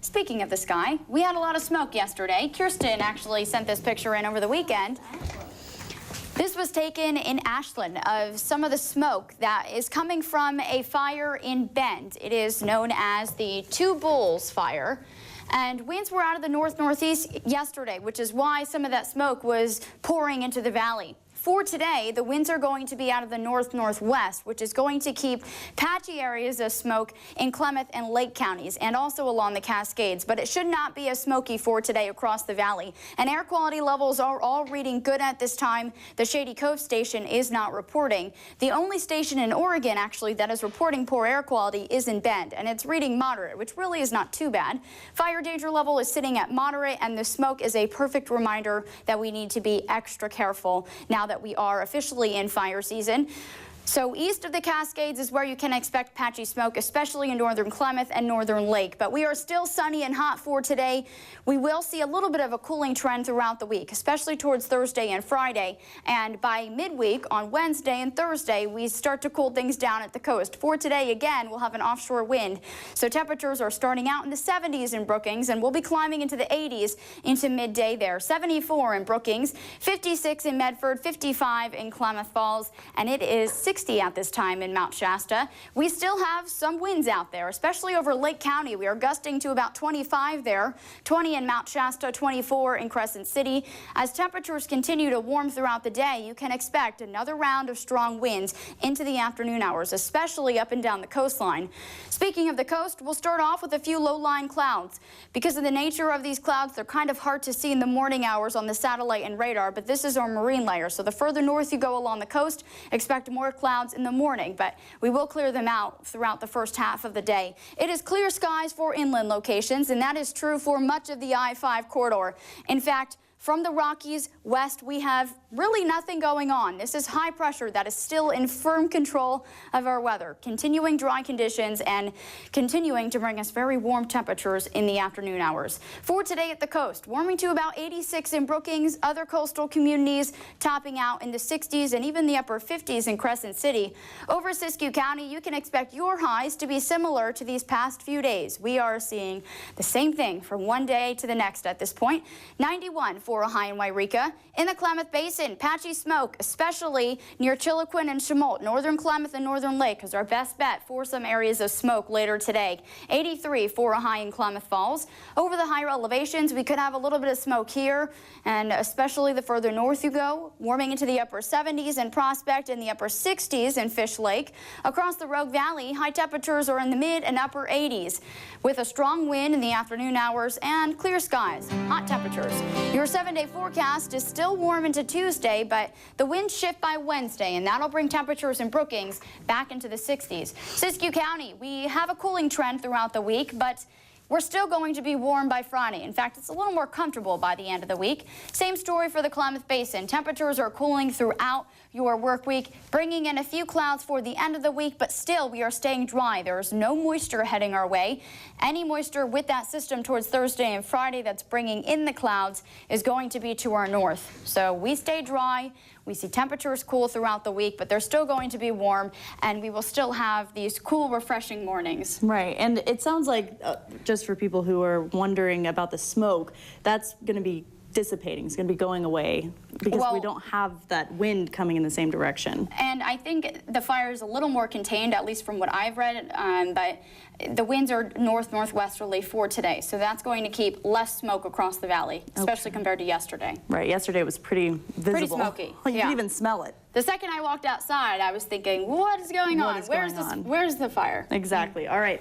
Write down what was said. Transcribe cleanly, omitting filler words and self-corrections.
Speaking of the sky, we had a lot of smoke yesterday. Kirsten actually sent this picture in over the weekend. This was taken in Ashland of some of the smoke that is coming from a fire in Bend. It is known as the Two Bulls fire. And winds were out of the north-northeast yesterday, which is why some of that smoke was pouring into the valley. For today, the winds are going to be out of the north-northwest, which is going to keep patchy areas of smoke in Klamath and Lake counties and also along the Cascades. But it should not be as smoky for today across the valley. And air quality levels are all reading good at this time. The Shady Cove station is not reporting. The only station in Oregon, actually, that is reporting poor air quality is in Bend, and it's reading moderate, which really is not too bad. Fire danger level is sitting at moderate, and the smoke is a perfect reminder that we need to be extra careful now that we are officially in fire season. So east of the Cascades is where you can expect patchy smoke, especially in northern Klamath and northern Lake. But we are still sunny and hot for today. We will see a little bit of a cooling trend throughout the week, especially towards Thursday and Friday. And by midweek on Wednesday and Thursday, we start to cool things down at the coast. For today, again, we'll have an offshore wind. So temperatures are starting out in the 70s in Brookings, and we'll be climbing into the 80s into midday there. 74 in Brookings, 56 in Medford, 55 in Klamath Falls, and it is 60 at this time in Mount Shasta. We still have some winds out there, especially over Lake County. We are gusting to about 25 there, 20 in Mount Shasta, 24 in Crescent City. As temperatures continue to warm throughout the day, you can expect another round of strong winds into the afternoon hours, especially up and down the coastline. Speaking of the coast, we'll start off with a few low-lying clouds. Because of the nature of these clouds, they're kind of hard to see in the morning hours on the satellite and radar, but this is our marine layer. So the further north you go along the coast, expect more clouds in the morning, but we will clear them out throughout the first half of the day. It is clear skies for inland locations, and that is true for much of the I-5 corridor. In fact, from the Rockies west, we have really nothing going on. This is high pressure that is still in firm control of our weather, continuing dry conditions and continuing to bring us very warm temperatures in the afternoon hours. For today at the coast, warming to about 86 in Brookings, other coastal communities topping out in the 60s and even the upper 50s in Crescent City. Over Siskiyou County, you can expect your highs to be similar to these past few days. We are seeing the same thing from one day to the next at this point. 91 for a high in Wairika. In the Klamath Basin, patchy smoke, especially near Chiloquin and Chemult. Northern Klamath and Northern Lake is our best bet for some areas of smoke later today. 83 for a high in Klamath Falls. Over the higher elevations, we could have a little bit of smoke here, and especially the further north you go, warming into the upper 70s in Prospect and the upper 60s in Fish Lake. Across the Rogue Valley, high temperatures are in the mid and upper 80s, with a strong wind in the afternoon hours and clear skies, hot temperatures. Your 7-day forecast is still warm into Tuesday, but the winds shift by Wednesday, and that'll bring temperatures in Brookings back into the 60s. Siskiyou County, we have a cooling trend throughout the week, but we're still going to be warm by Friday. In fact, it's a little more comfortable by the end of the week. Same story for the Klamath Basin. Temperatures are cooling throughout your work week, bringing in a few clouds for the end of the week, but still we are staying dry. There is no moisture heading our way. Any moisture with that system towards Thursday and Friday that's bringing in the clouds is going to be to our north. So we stay dry. We see temperatures cool throughout the week, but they're still going to be warm, and we will still have these cool, refreshing mornings. Right, and it sounds like, just for people who are wondering about the smoke, that's going to be dissipating. It's going to be going away because we don't have that wind coming in the same direction. And I think the fire is a little more contained, at least from what I've read, but the winds are north-northwesterly for today, so that's going to keep less smoke across the valley, especially compared to yesterday. Right, yesterday was pretty visible. Pretty smoky. You could even smell it. The second I walked outside, I was thinking, what is going on? Where's the fire? Exactly. All right.